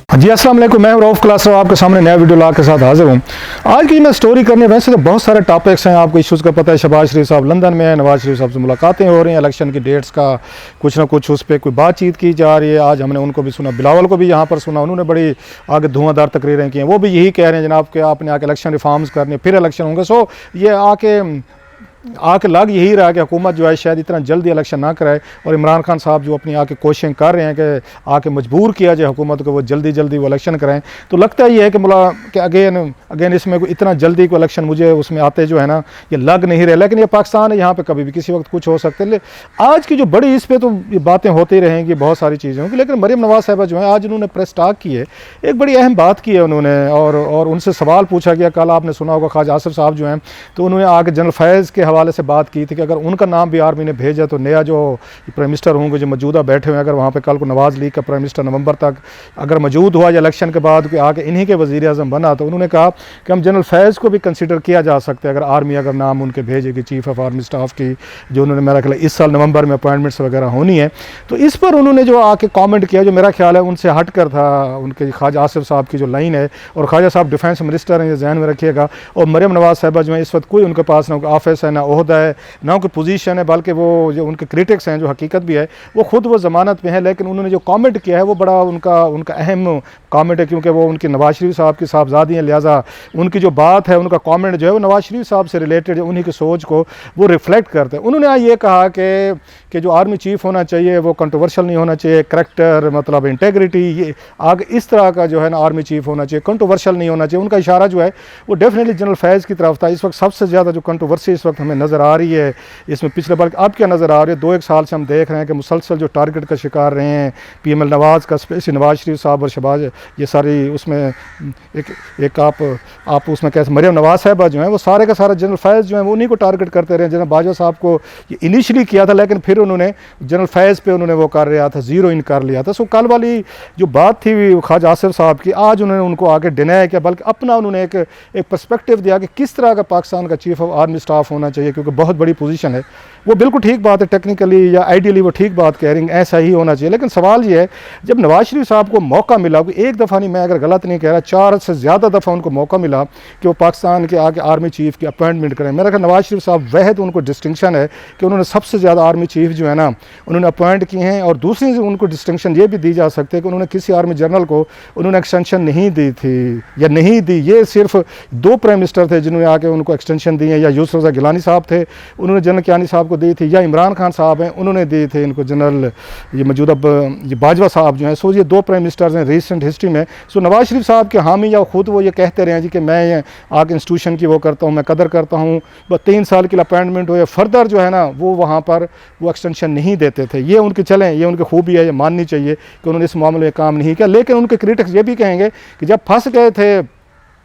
जी अस्सलाम वालेकुम, मैं रऊफ़ क्लास आपके सामने नया वीडियो ला के साथ हाजिर हूँ। आज की मैं स्टोरी करने, वैसे तो बहुत सारे टॉपिक्स हैं, आपको इश्यूज़ का पता है। शहबाज शरीफ साहब लंदन में हैं, नवाज शरीफ साहब से मुलाकातें हो रही हैं, इलेक्शन की डेट्स का कुछ ना कुछ उस पर कोई बातचीत की जा रही है। आज हमने उनको भी सुना, बिलावल को भी यहाँ पर सुना, उन्होंने बड़ी आगे धुआंधार तकरीरें की हैं। वो भी यही कह रहे हैं जनाब कि आपने आके इलेक्शन रिफॉर्म्स करने, फिर इलेक्शन होंगे। सो ये आके लग यही रहा कि हुकूमत जो है शायद इतना जल्दी इलेक्शन ना कराए, और इमरान खान साहब जो अपनी आके कोशिश कर रहे हैं कि आके मजबूर किया जाए हुकूमत को वो जल्दी वो इलेक्शन कराएं। तो लगता ही है कि अगेन इसमें कोई इतना जल्दी को इलेक्शन मुझे उसमें आते जो है ना ये लग नहीं रहे। लेकिन ये पाकिस्तान है, यहाँ पे कभी भी किसी वक्त कुछ हो सकता है। आज की जो बड़ी इस पर तो ये बातें होती रहेंगी, बहुत सारी चीज़ें होंगी। लेकिन मरीम नवाज साहबा जो है आज उन्होंने प्रेस टॉक की है, एक बड़ी अहम बात की है उन्होंने, और उनसे सवाल पूछा गया। कल आपने सुना होगा ख्वाजा आसिफ साहब जो हैं, तो उन्होंने आगे जनरल फैज़ के हवाले से बात की थी कि अगर उनका नाम भी आर्मी ने भेजा तो नया जो प्राइम मिनिस्टर होंगे जो मौजूदा बैठे हुए हैं, अगर वहाँ पे कल को नवाज लीग का प्राइम मिनिस्टर नवंबर तक अगर मौजूद हुआ या इलेक्शन के बाद आके इन्हीं के वज़ीर आज़म बना, तो उन्होंने कहा कि हम जनरल फैज़ को भी कंसिडर किया जा सकता है अगर आर्मी अगर नाम उनके भेजेगी चीफ ऑफ आर्मी स्टाफ की, जो उन्होंने मेरा ख्याल इस साल नवंबर में अपॉइंटमेंट्स वगैरह होनी है। तो इस पर उन्होंने जो आके कॉमेंट किया, जो मेरा ख्याल है उनसे हट कर था, उनके ख्वाजा आसिफ साहब की जो लाइन है, और ख्वाजा साहब डिफेंस मिनिस्टर हैं, ये जहन में रखिएगा। और मरीम नवाज साहबा जो है इस वक्त कोई उनके पास ना ऑफिस है, ना ओहदा है, ना कोई पोजीशन है, बल्कि वो जो उनके क्रिटिक्स हैं, जो हकीकत भी है, वो खुद वो ज़मानत में है। लेकिन उन्होंने जो कमेंट किया है वो बड़ा उनका अहम कमेंट है, क्योंकि वो उनकी नवाज शरीफ साहब की साहबजादी हैं, लिहाजा उनकी जो बात है, उनका कमेंट जो है वो नवाज शरीफ साहब से रिलेटेड है, उन्हीं की सोच को वो रिफ्लेक्ट करते हैं। उन्होंने ये कहा कि जो आर्मी चीफ होना चाहिए वो कंट्रोवर्शियल नहीं होना चाहिए, करैक्टर मतलब इंटेग्रिटी, ये आगे इस तरह का जो है ना आर्मी चीफ होना चाहिए, कंट्रोवर्शियल नहीं होना चाहिए। उनका इशारा जो है वो डेफिनेटली जनरल फैज़ की तरफ था। इस वक्त सबसे ज़्यादा जो कंट्रोवर्सी इस वक्त हमें नज़र आ रही है, इसमें पिछले बार अब क्या नज़र आ रही है, 2-1 साल से हम देख रहे हैं कि मुसलसल जो टारगेट का शिकार रहे हैं पीएमएल नवाज़ का, स्पेशली नवाज शरीफ साहब और शहबाज, ये सारी उसमें एक आप उसमें कैसे मरीम नवाज साहबा जो हैं वो सारे का सारा जनरल फैज़ जो है वो उन्हीं को टारगेट करते रहे। जनरल बाजवा साहब को ये इनिशियली किया था, लेकिन फिर उन्होंने जनरल फैज़ पे उन्होंने वो कर रहा था, ज़ीरो इन कर लिया था। सो कल वाली जो बात थी ख्वाजा आसिफ साहब की, आज उन्होंने उनको आगे डिनाई किया, बल्कि अपना उन्होंने एक पर्सपेक्टिव दिया कि किस तरह का पाकिस्तान का चीफ ऑफ आर्मी स्टाफ होना चाहिए, क्योंकि बहुत बड़ी पोजीशन है। वो बिल्कुल ठीक बात है, टेक्निकली या आइडियली वो ठीक बात कह रही हैं, ऐसा ही होना चाहिए। लेकिन सवाल ये है, जब नवाज शरीफ साहब को मौका मिला, एक दफ़ा नहीं, मैं अगर गलत नहीं कह रहा, 4 से ज़्यादा दफ़ा उनको मौका मिला कि वो पाकिस्तान के आगे आर्मी चीफ की अपॉइंटमेंट करें। मेरा ख्याल नवाज शरीफ साहब वह तो उनको डिस्टिंक्शन है कि उन्होंने सबसे ज़्यादा आर्मी चीफ जो है ना उन्होंने अपॉइंट किए हैं। और दूसरी उनको डिस्टिंक्शन ये भी दी जा सकती है कि उन्होंने किसी आर्मी जनरल को उन्होंने एक्सटेंशन नहीं दी थी या नहीं दी। ये सिर्फ 2 प्राइम मिनिस्टर थे जिन्होंने आके उनको एक्सटेंशन दी है, या यूसुफ रज़ा गिलानी साहब थे, उन्होंने जनरल कियानी साहब को दी थी, या इमरान खान साहब हैं उन्होंने दी थी इनको जनरल ये मौजूदा ये बाजवा साहब जो हैं। सो ये 2 प्राइम मिनिस्टर्स हैं रिसेंट हिस्ट्री में। सो नवाज शरीफ साहब के हामी या खुद वो ये कहते रहे हैं जी कि मैं आगे इंस्टीट्यूशन की वो करता हूँ, मैं कदर करता हूँ, बस 3 साल की अपॉइंटमेंट हो या फर्दर जो है ना वो वहाँ पर वो एक्सटेंशन नहीं देते थे। ये उनके चलें, ये उनकी खूबी है, ये माननी चाहिए कि उन्होंने इस मामले में काम नहीं किया। लेकिन उनके क्रिटिक्स ये भी कहेंगे कि जब फंस गए थे,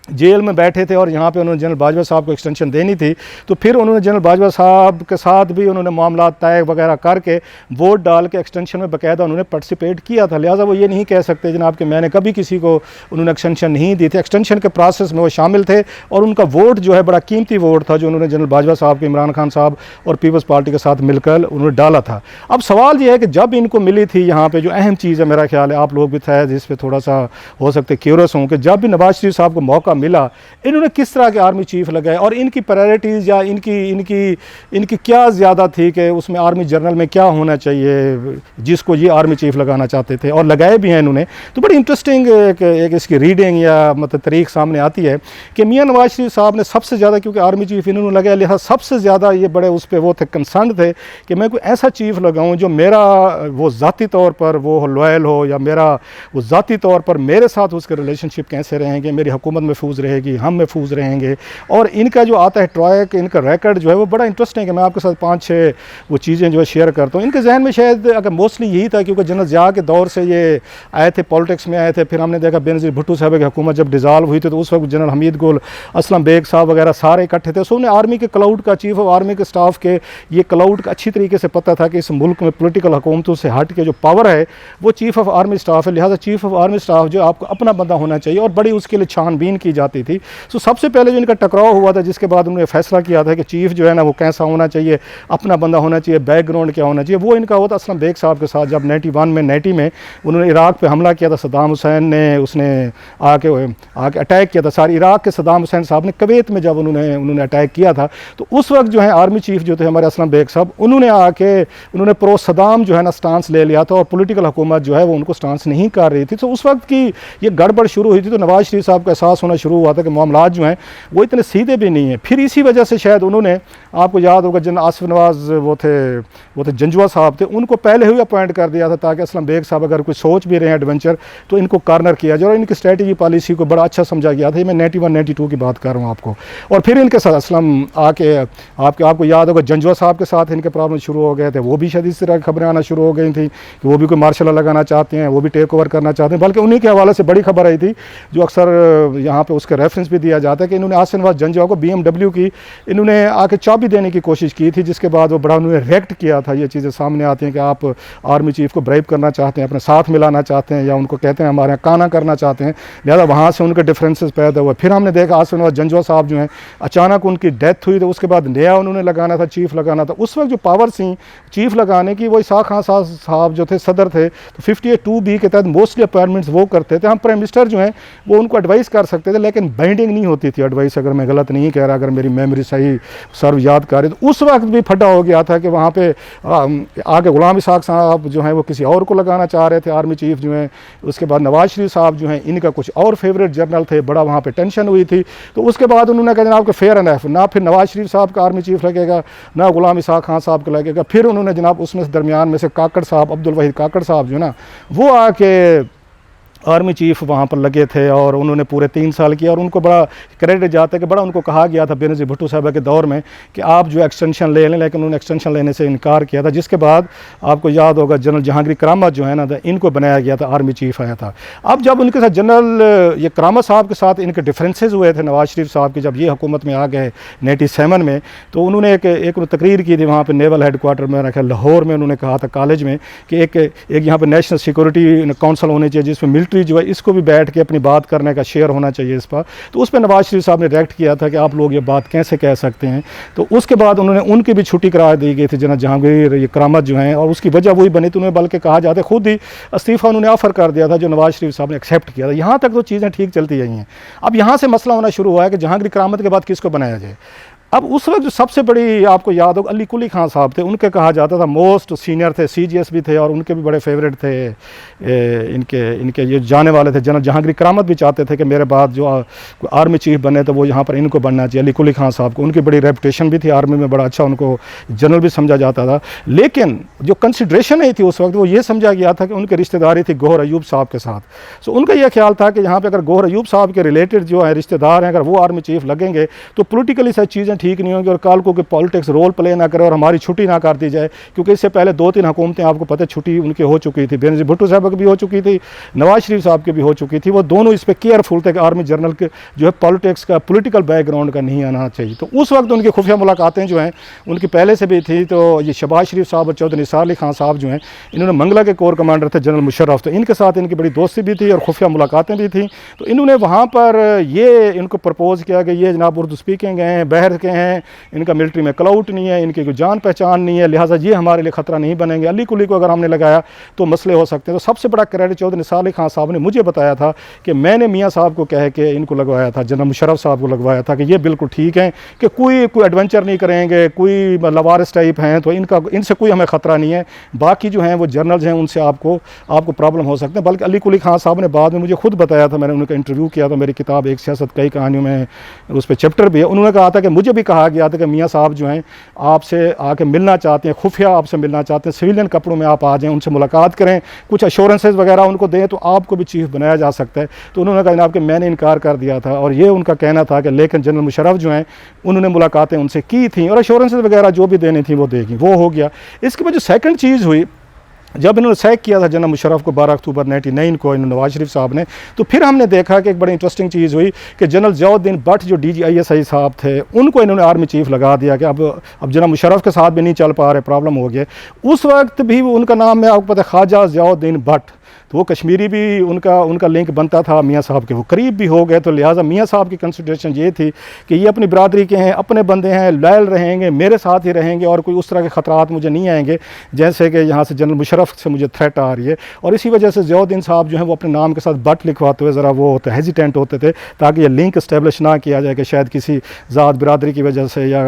जेल में बैठे थे और यहाँ पे उन्होंने जनरल बाजवा साहब को एक्सटेंशन देनी थी, तो फिर उन्होंने जनरल बाजवा साहब के साथ भी उन्होंने मामला तय वगैरह करके वोट डाल के एक्सटेंशन में बाकायदा उन्होंने पार्टिसिपेट किया था। लिहाजा वो ये नहीं कह सकते जनाब कि मैंने कभी किसी को उन्होंने एक्सटेंशन नहीं दी थी। एक्सटेंशन के प्रोसेस में वो शामिल थे और उनका वोट जो है बड़ा कीमती वोट था जो उन्होंने जनरल बाजवा साहब के, इमरान खान साहब और पीपल्स पार्टी के साथ मिलकर उन्होंने डाला था। अब सवाल ये है कि जब इनको मिली थी यहाँ पर जो अहम चीज़ है, मेरा ख्याल है आप लोग भी थे जिस पर थोड़ा सा हो सकते क्यूरियस हों कि जब भी नवाज शरीफ साहब को मौका मिला इन्होंने किस तरह के आर्मी चीफ लगाए और इनकी प्रायोरिटीज़ या इनकी क्या ज़्यादा थी कि उसमें आर्मी जनरल में क्या होना चाहिए जिसको ये आर्मी चीफ लगाना चाहते थे, और लगाए भी हैं इन्होंने। तो बड़ी इंटरेस्टिंग एक इसकी रीडिंग या मतलब तारीख सामने आती है कि मियाँ नवाज शरीफ साहब ने सबसे ज़्यादा, क्योंकि आर्मी चीफ इन्होंने लगाया, लिहाजा सबसे ज़्यादा ये बड़े उस पर वो थे, कंसर्न थे कि मैं कोई ऐसा चीफ लगाऊँ जो मेरा वो ज़ाती तौर पर वो लॉयल हो, या मेरा वो ज़ाती तौर पर मेरे साथ उसके रिलेशनशिप कैसे रहेंगे, मेरी हुकूमत महफूज रहेगी, हम महफूज रहेंगे। और इनका जो आता है ट्रैक, इनका रिकॉर्ड जो है वो बड़ा इंटरेस्टिंग है। मैं आपके साथ 5-6 वो चीज़ें जो है शेयर करता हूँ। इनके जहन में शायद अगर मोस्टली यही था, क्योंकि जनरल ज़िया के दौर से ये आए थे, पॉलिटिक्स में आए थे। फिर हमने देखा बेनज़ीर भुट्टो साहब की हुकूमत जब डिज़ाल्व हुई थी तो उस वक्त जनरल हमीद गोल, असलम बेग साहब वगैरह सारे इकट्ठे थे। सो उन्हें आर्मी के क्लाउड का, चीफ ऑफ आर्मी के स्टाफ के ये क्लाउड का अच्छी तरीके से पता था कि इस मुल्क में पोलिटिकल हुकूमतों से हट के जो पावर है वो चीफ ऑफ आर्मी स्टाफ है। लिहाजा चीफ ऑफ आर्मी स्टाफ जो आपको अपना बंदा होना चाहिए और बड़ी उसके लिए छानबीन की जाती थी। तो सबसे पहले जो इनका टकराव हुआ था, जिसके बाद उन्होंने फैसला किया था कि चीफ जो है ना वो कैसा होना चाहिए, अपना बंदा होना चाहिए, बैकग्राउंड क्या होना चाहिए, वो इनका होता असलम बेग साहब के साथ। जब 90 में उन्होंने इराक़ पे हमला किया था, सद्दाम हुसैन ने उसने आके अटैक किया था सारी इराक़ के। सद्दाम हुसैन साहब ने कुवैत में जब उन्होंने अटैक किया था, तो उस वक्त जो है आर्मी चीफ जो थे हमारे असलम बेग साहब, उन्होंने प्रो सद्दाम जो है ना स्टांस ले लिया था, और पॉलिटिकल हुकूमत जो है वो उनको स्टांस नहीं कर रही थी। तो उस वक्त की ये गड़बड़ शुरू हुई थी। तो नवाज शरीफ साहब का एहसास होना शुरू हुआ था कि मामलात जो हैं वो इतने सीधे भी नहीं हैं। फिर इसी वजह से शायद उन्होंने, आपको याद होगा जनरल आसिफ नवाज वो थे जंजुआ साहब थे, उनको पहले ही अपॉइंट कर दिया था ताकि असलम बेग साहब अगर कुछ सोच भी रहे हैं एडवेंचर तो इनको कॉर्नर किया जाए। और इनकी स्ट्रेटजी पॉलिसी को बड़ा अच्छा समझा गया था। मैं 91-92 की बात कर रहा हूँ आपको। और फिर इनके साथ असलम आके आपको याद होगा जंजुआ साहब के साथ इनके प्रॉब्लम शुरू हो गए थे। वो भी शायद इस तरह की खबरें आना शुरू हो गई थी कि वो भी कोई मार्शल लॉ लगाना चाहते हैं, वो भी टेक ओवर करना चाहते हैं। बल्कि उन्हीं के हवाले से बड़ी खबर आई थी, जो अक्सर यहाँ पे उसका रेफरेंस भी दिया जाता है, कि इन्होंने आसिफ नवाज जंजुआ को BMW की इन्होंने आके चाबी देने की कोशिश की थी, जिसके बाद वो बड़ा उन्होंने रिएक्ट किया था। ये चीज़ें सामने आती हैं कि आप आर्मी चीफ को ब्राइब करना चाहते हैं, अपने साथ मिलाना चाहते हैं, या उनको कहते हैं हमारे यहाँ काना करना चाहते हैं, लिहाजा वहाँ से उनके डिफरेंसेस पैदा हुए। फिर हमने देखा आसिफ नवाज जंजुआ साहब जो हैं अचानक उनकी डेथ हुई, तो उसके बाद नया उन्होंने लगाना था, चीफ लगाना था। उस वक्त जो पावर थी चीफ लगाने की, वो इसाक खान साहब जो थे सदर थे, तो 58(2)B के तहत मोस्टली अपॉइंटमेंट्स वो करते थे। हम प्राइम मिनिस्टर जो हैं वो उनको एडवाइस कर सकते थे, लेकिन बाइंडिंग नहीं होती थी एडवाइस, अगर मैं गलत नहीं कह रहा, अगर मेरी मेमोरी सही सर्व याद कर रही। तो उस वक्त भी फटा हो गया था कि वहाँ पे आगे गुलाम इसाक साहब जो हैं वो किसी और को लगाना चाह रहे थे आर्मी चीफ जो हैं। उसके बाद नवाज शरीफ साहब जो हैं इनका कुछ और फेवरेट जनरल थे, बड़ा वहाँ पे टेंशन हुई थी। तो उसके बाद उन्होंने कहा जनाब कि फेयर एनफ, ना फिर नवाज शरीफ साहब का आर्मी चीफ लगेगा, ना गुलाम इसाक खान साहब का लगेगा। फिर उन्होंने जनाब उसमें दरमियान में से काकड़ साहब, अब्दुल वहीद काकड़ साहब जो है ना, वो आके आर्मी चीफ वहाँ पर लगे थे, और उन्होंने पूरे 3 साल किया। और उनको बड़ा क्रेडिट जाता है कि बड़ा उनको कहा गया था बेनज़ीर भुट्टो साहब के दौर में कि आप जो एक्सटेंशन ले लें, लेकिन उन्होंने एक्सटेंशन लेने से इनकार किया था। जिसके बाद आपको याद होगा जनरल जहांगीर करामत जो है ना, इनको बनाया गया था, आर्मी चीफ आया था। अब जब उनके साथ जनरल ये करामत साहब के साथ इनके डिफरेंसेस हुए थे नवाज शरीफ साहब के, जब ये हुकूमत में आ गए 97 में, तो उन्होंने एक तकरीर की थी वहाँ पर नेवल हेडक्वार्टर में, रखा लाहौर में। उन्होंने कहा था कॉलेज में कि एक यहाँ पर नेशनल सिक्योरिटी काउंसिल होनी चाहिए, जिसमें मिलिट्री जो है इसको भी बैठ के अपनी बात करने का शेयर होना चाहिए इस पर। तो उस पर नवाज शरीफ साहब ने रिएक्ट किया था कि आप लोग ये बात कैसे कह सकते हैं। तो उसके बाद उन्होंने उनकी भी छुट्टी करा दी गई थी जनरल जहांगीर ये करामत जो हैं, और उसकी वजह वही बनी थी। उन्हें बल्कि कहा जाता है खुद ही इस्तीफ़ा उन्होंने ऑफ़र कर दिया था, जो नवाज शरीफ साहब ने एक्सेप्ट किया था। यहाँ तक तो चीज़ें ठीक चलती रही हैं। अब यहाँ से मसला होना शुरू हुआ है कि जहांगीर करामत के बाद किसको बनाया जाए। अब उस वक्त जो सबसे बड़ी आपको याद होगा अली कुली खान साहब थे, उनके कहा जाता था मोस्ट सीनियर थे, CGS भी थे, और उनके भी बड़े फेवरेट थे। इनके ये जाने वाले थे। जनरल जहांगीर करामत भी चाहते थे कि मेरे बाद जो आर्मी चीफ बने तो वो यहाँ पर इनको बनना चाहिए, अली कुली खान साहब को। उनकी बड़ी रेपुटेशन भी थी आर्मी में, बड़ा अच्छा उनको जनरल भी समझा जाता था। लेकिन जो कंसिड्रेशन नहीं थी उस वक्त, वो ये समझा गया था कि उनकी रिश्तेदारी थी गौहर अयूब साहब के साथ। सो उनका यह ख्याल था कि यहाँ पर अगर गौहर अयूब साहब के रिलेटेड जो है रिश्तेदार हैं, अगर वो आर्मी चीफ लगेंगे तो पोलिटिकली सारी चीज़ें ठीक नहीं होंगी, और कल को कि पॉलिटिक्स रोल प्ले ना करे और हमारी छुट्टी ना कर दी जाए। क्योंकि इससे पहले 2-3 हुकूमतें आपको पता है छुट्टी उनकी हो चुकी थी, बेनज़ीर भुट्टो साहब की भी हो चुकी थी, नवाज शरीफ साहब की भी हो चुकी थी। वो दोनों इस पर केयरफुल थे कि आर्मी जनरल के जो है पॉलिटिक्स का, पॉलिटिकल बैकग्राउंड का नहीं आना चाहिए। तो उस वक्त उनकी खुफिया मुलाकातें जो हैं उनकी पहले से भी थी। तो ये शहबाज शरीफ साहब और चौधरी निसार अली खान साहब जो हैं, इन्होंने मंगला के कोर कमांडर थे जनरल मुशर्रफ, तो इनके साथ इनकी बड़ी दोस्ती भी थी और खुफिया मुलाकातें भी थी। तो इन्होंने वहाँ पर ये इनको प्रपोज़ किया कि ये जनाब उर्दू स्पीकिंग हैं, बहर के हैं, इनका मिलिट्री में क्लाउट नहीं है, इनकी कोई जान पहचान नहीं है, लिहाजा ये हमारे लिए ख़तरा नहीं बनेंगे। अली कुली को अगर हमने लगाया तो मसले हो सकते हैं। तो सबसे बड़ा क्रेडिट चौधरी निसार अली खान साहब ने मुझे बताया था कि मैंने मियाँ साहब को कह के इनको लगवाया था, जनरल मुशर्रफ साहब को लगवाया था कि ये बिल्कुल ठीक है कि कोई एडवेंचर नहीं करेंगे, कोई लवारिस टाइप हैं, तो इनसे कोई हमें ख़तरा नहीं है। बाकी जो हैं वो जर्नल्स हैं, उनसे आपको प्रॉब्लम हो सकते हैं। बल्कि अली कुली खान साहब ने बाद में मुझे खुद बताया था, मैंने उनका इंटरव्यू किया था, मेरी किताब एक सियासत कई कहानियों में उस पर चैप्टर भी है। उन्होंने कहा था कि मुझे भी कहा गया था कि मियाँ साहब जो हैं आपसे आके मिलना चाहते हैं, खुफिया आपसे मिलना चाहते हैं, सिविलियन कपड़ों में आप आ जाएं, उनसे मुलाकात करें, कुछ अश्योरेंसेस वगैरह उनको दें तो आपको भी चीफ बनाया जा सकता है। तो उन्होंने कहा जनाब कि मैंने इनकार कर दिया था, और ये उनका कहना था कि लेकिन जनरल मुशर्रफ जो हैं उन्होंने मुलाकातें उनसे की थी और अश्योरेंसेस वगैरह जो भी देनी थी वो देगी, वो हो गया। इसके बाद जो सेकंड चीज़ हुई, जब इन्होंने सैक किया था जनरल मुशर्रफ को 12 अक्टूबर 99 को नवाज शरीफ साहब ने, तो फिर हमने देखा कि एक बड़ी इंटरेस्टिंग चीज़ हुई कि जनरल ज़ियाउद्दीन भट्ट जो DGISI साहब थे, उनको इन्होंने आर्मी चीफ लगा दिया कि अब जनरल मुशर्रफ के साथ भी नहीं चल पा रहे, प्रॉब्लम हो गया। उस वक्त भी उनका नाम है आपको पता है ख्वाजा ज़ियाउद्दीन भट्ट। तो वो कश्मीरी भी उनका लिंक बनता था मियाँ साहब के, वो करीब भी हो गए, तो लिहाजा मियाँ साहब की कंसिडरेशन ये थी कि ये अपनी बरादरी के हैं, अपने बंदे हैं, लॉयल रहेंगे, मेरे साथ ही रहेंगे और कोई उस तरह के ख़तरात मुझे नहीं आएंगे जैसे कि यहाँ से जनरल मुशर्रफ से मुझे थ्रेट आ रही है। और इसी वजह से ज़ियाउद्दीन साहब जो हैं वो अपने नाम के साथ बट लिखवाते हुए ज़रा वो होते हेजिटेंट होते थे, ताकि ये लिंक इस्टेब्लिश ना किया जाए कि शायद किसी ज़ात बिरादरी की वजह से या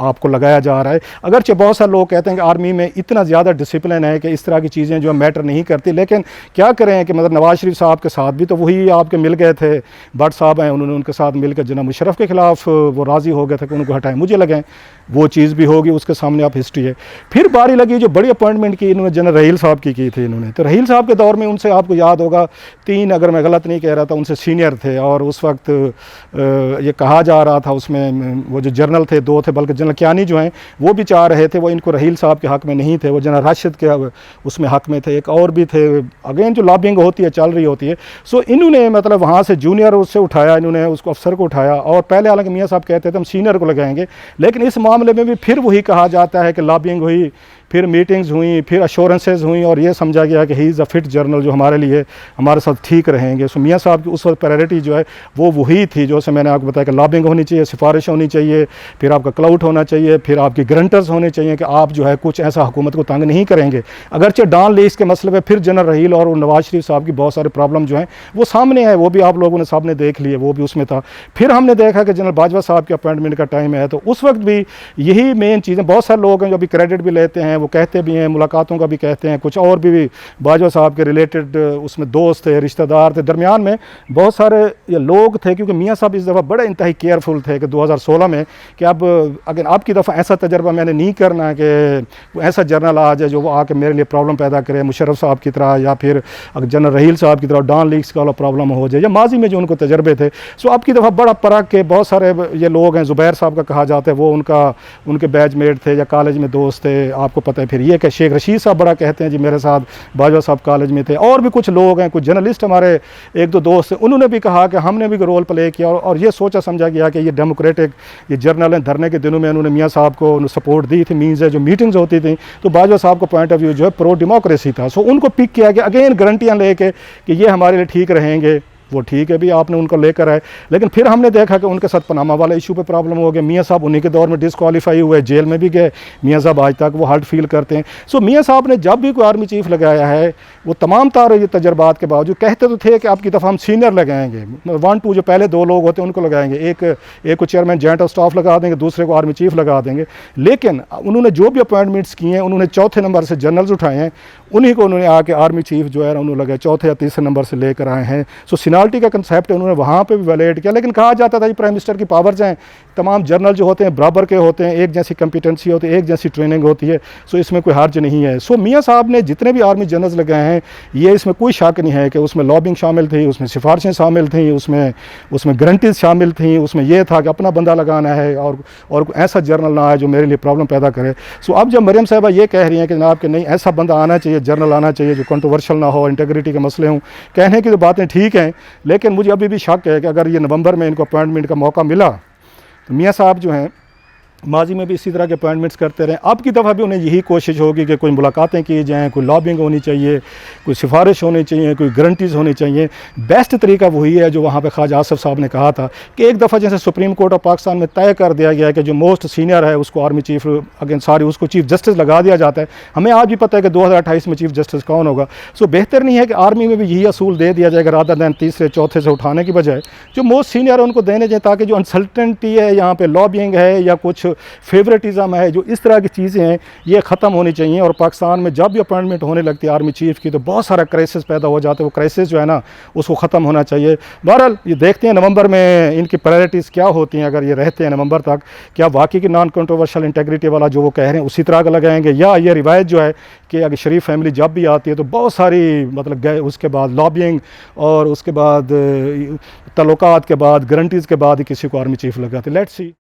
आपको लगाया जा रहा है। अगरचे बहुत सारे लोग कहते हैं कि आर्मी में इतना ज़्यादा डिसिप्लिन है कि इस तरह की चीज़ें जो मैटर नहीं करती, लेकिन क्या करें कि मतलब नवाज शरीफ साहब के साथ भी तो वही आपके मिल गए थे, भट्ट साहब हैं, उन्होंने उनके साथ मिलकर जनाब मुशर्रफ के खिलाफ वो राज़ी हो गए थे कि उनको हटाएं, मुझे लगे वो चीज़ भी होगी, उसके सामने आप हिस्ट्री है। फिर बारी लगी जो बड़ी अपॉइंटमेंट की इन्होंने जनरल रहील साहब की थी इन्होंने, तो रहील साहब के दौर में उनसे आपको याद होगा 3, अगर मैं गलत नहीं कह रहा था, उनसे सीनियर थे और उस वक्त ये कहा जा रहा था उसमें वो जो जनरल थे 2 थे, बल्कि जनरल कियानी जो हैं वो भी चाह रहे थे, वो इनको रहील साहब के हक़ में नहीं थे, वो जनरल राशिद के उसमें हक़ में थे, एक और भी थे, अगेन जो लॉबिंग होती है चल रही होती है। सो इन्होंने मतलब वहाँ से जूनियर उससे उठाया, इन्होंने उसको अफसर को उठाया, और पहले हालांकि मियाँ साहब कहते थे हम सीनियर को लगाएंगे, लेकिन इस मामले में भी फिर वही कहा जाता है कि लॉबिंग हुई, फिर मीटिंग्स हुई, फिर अश्योरेंसेज हुई और ये समझा गया कि he is a fit journal जो हमारे लिए हमारे साथ ठीक रहेंगे। सो मियाँ साहब की उस वक्त प्रायोरिटी जो है वो वही थी, जो से मैंने आपको बताया कि लॉबिंग होनी चाहिए, सिफारिश होनी चाहिए, फिर आपका क्लाउट होना चाहिए, फिर आपकी गारंटर्स होने चाहिए कि आप जो है कुछ ऐसा हुकूमत को तंग नहीं करेंगे। अगरचे डॉन लीज के मसले पर फिर जनरल रहील और नवाज शरीफ साहब की बहुत सारे प्रॉब्लम जो हैं वो सामने है, वो भी आप लोगों ने सामने देख लिए, वो भी उसमें था। फिर हमने देखा कि जनरल बाजवा साहब के अपॉइंटमेंट का टाइम है, तो उस वक्त भी यही मेन चीज़ें, बहुत सारे लोग हैं जो अभी क्रेडिट भी लेते हैं, वो कहते भी हैं, मुलाकातों का भी कहते हैं, कुछ और भी बाजवा साहब के रिलेटेड उसमें दोस्त थे, रिश्तेदार थे, दरमियान में बहुत सारे ये लोग थे, क्योंकि मियाँ साहब इस दफ़ा बड़े इंतहाई केयरफुल थे कि 2016 में कि अब अगर आपकी दफ़ा ऐसा तजर्बा मैंने नहीं करना है कि ऐसा जर्नल आ जाए जो वो आके मेरे लिए प्रॉब्लम पैदा करे, मुशर्रफ साहब की तरह या फिर अगर जनरल रहील साहब की तरह डॉन लीग्स का प्रॉब्लम हो जाए, या माजी में जो उनको तजर्बे थे। सो आपकी दफ़ा बड़ा परख के बहुत सारे ये लोग हैं, ज़ुबैर साहब का कहा जाता है, वो उनके बैचमेट थे या कॉलेज में दोस्त थे, आपको पता है। फिर ये कि शेख रशीद साहब बड़ा कहते हैं जी मेरे साथ बाजवा साहब कॉलेज में थे, और भी कुछ लोग हैं, कुछ जर्नलिस्ट हमारे 1-2 दोस्त हैं, उन्होंने भी कहा कि हमने भी रोल प्ले किया और ये सोचा समझा गया कि ये डेमोक्रेटिक ये जर्नल हैं। धरने के दिनों में उन्होंने मियाँ साहब को सपोर्ट दी थी, मीन्स है जो मीटिंग्स होती थी, तो बाजवा साहब का पॉइंट ऑफ व्यू जो है प्रो डेमोक्रेसी था। सो उनको पिक किया गया, अगेन गारंटियाँ लेके कि ये हमारे लिए ठीक रहेंगे, वो ठीक है भी आपने उनको लेकर आए। लेकिन फिर हमने देखा कि उनके साथ पनामा वाला इशू पे प्रॉब्लम हो गया, मियाँ साहब उन्हीं के दौर में डिसक्वालीफाई हुए, जेल में भी गए, मियाँ साहब आज तक वो हर्ट फील करते हैं। सो मियाँ साहब ने जब भी कोई आर्मी चीफ लगाया है, वो तमाम तार ये तजर्बात के बावजूद कहते तो थे कि आपकी दफ़ा हम सीनियर लगाएंगे, 1-2 जो पहले 2 लोग होते हैं उनको लगाएंगे, एक को चेयरमैन जॉइंट ऑफ स्टाफ लगा देंगे, दूसरे को आर्मी चीफ लगा देंगे। लेकिन उन्होंने जो भी अपॉइंटमेंट्स किए हैं, उन्होंने चौथे नंबर से जनरल्स उठाए हैं, उन्हीं को उन्होंने आके आर्मी चीफ जो है उन्होंने लगाए, चौथे या तीसरे नंबर से लेकर आए हैं। सो सीनियरिटी का कंसेप्ट उन्होंने वहाँ पे भी वैलिडेट किया। लेकिन कहा जाता था कि प्राइम मिनिस्टर की पावर्स हैं, तमाम जर्नल जो होते हैं बराबर के होते हैं, एक जैसी कम्पिटेंसी होती है, एक जैसी ट्रेनिंग होती है, सो इसमें कोई हर्ज नहीं है। सो मियाँ साहब ने जितने भी आर्मी जनरल्स लगाए हैं, ये इसमें कोई शक नहीं है कि उसमें लॉबिंग शामिल थी, उसमें सिफारिशें शामिल थी, उसमें गारंटीज शामिल थी, उसमें यह था कि अपना बंदा लगाना है और ऐसा जर्नल ना आए जो मेरे लिए प्रॉब्लम पैदा करे। सो अब जब मरियम साहबा ये कह रही हैं कि जनाब कि नहीं ऐसा बंदा आना चाहिए, जर्नल आना चाहिए जो कंट्रोवर्शियल ना हो, इंटेग्रिटी के मसले हों, कहने की तो बातें ठीक हैं, लेकिन मुझे अभी भी शक है कि अगर ये नवंबर में इनको अपॉइंटमेंट का मौका मिला तो मियाँ साहब जो हैं माजी में भी इसी तरह के अपॉइंटमेंट्स करते रहे, अब की दफ़ा भी उन्हें यही कोशिश होगी कि कोई मुलाकातें की जाएँ, कोई लॉबिंग होनी चाहिए, कोई सिफारिश होनी चाहिए, कोई गारंटीज़ होनी चाहिए। बेस्ट तरीका वही है जो वहाँ पे ख्वाजा आसिफ साहब ने कहा था कि एक दफ़ा जैसे सुप्रीम कोर्ट ऑफ पाकिस्तान में तय कर दिया गया है कि जो मोस्ट सीनियर है उसको आर्मी चीफ अगेन उसको चीफ जस्टिस लगा दिया जाता है। हमें आज भी पता है कि 2028 में चीफ जस्टिस कौन होगा। सो बेहतर नहीं है कि आर्मी में भी यही असूल दे दिया जाएगा, रादर दैन तीसरे चौथे से उठाने की बजाय जो मोस्ट सीनियर है उनको देने जाए, ताकि जो अनसर्टेनिटी है यहाँ पर लॉबिंग है या कुछ फेवरेटिज्म है, जो इस तरह की चीज़ें हैं ये ख़त्म होनी चाहिए। और पाकिस्तान में जब भी अपॉइंटमेंट होने लगती है आर्मी चीफ की तो बहुत सारा क्राइसिस पैदा हो जाते हैं, वो क्राइसिस जो है ना उसको ख़त्म होना चाहिए। बहरहाल ये देखते हैं नवंबर में इनकी प्रायोरिटीज़ क्या होती हैं, अगर ये रहते हैं नवंबर तक, क्या वाकई की नॉन कंट्रोवर्शियल इंटेग्रिटी वाला जो वो कह रहे हैं उसी तरह का लगाएंगे, या ये रिवायत जो है कि अगर शरीफ फैमिली जब भी आती है तो बहुत सारी मतलब गए उसके बाद लॉबिंग और उसके बाद तल्लुकात के बाद गारंटीज़ के बाद ही किसी को आर्मी चीफ लगाते। Let's see.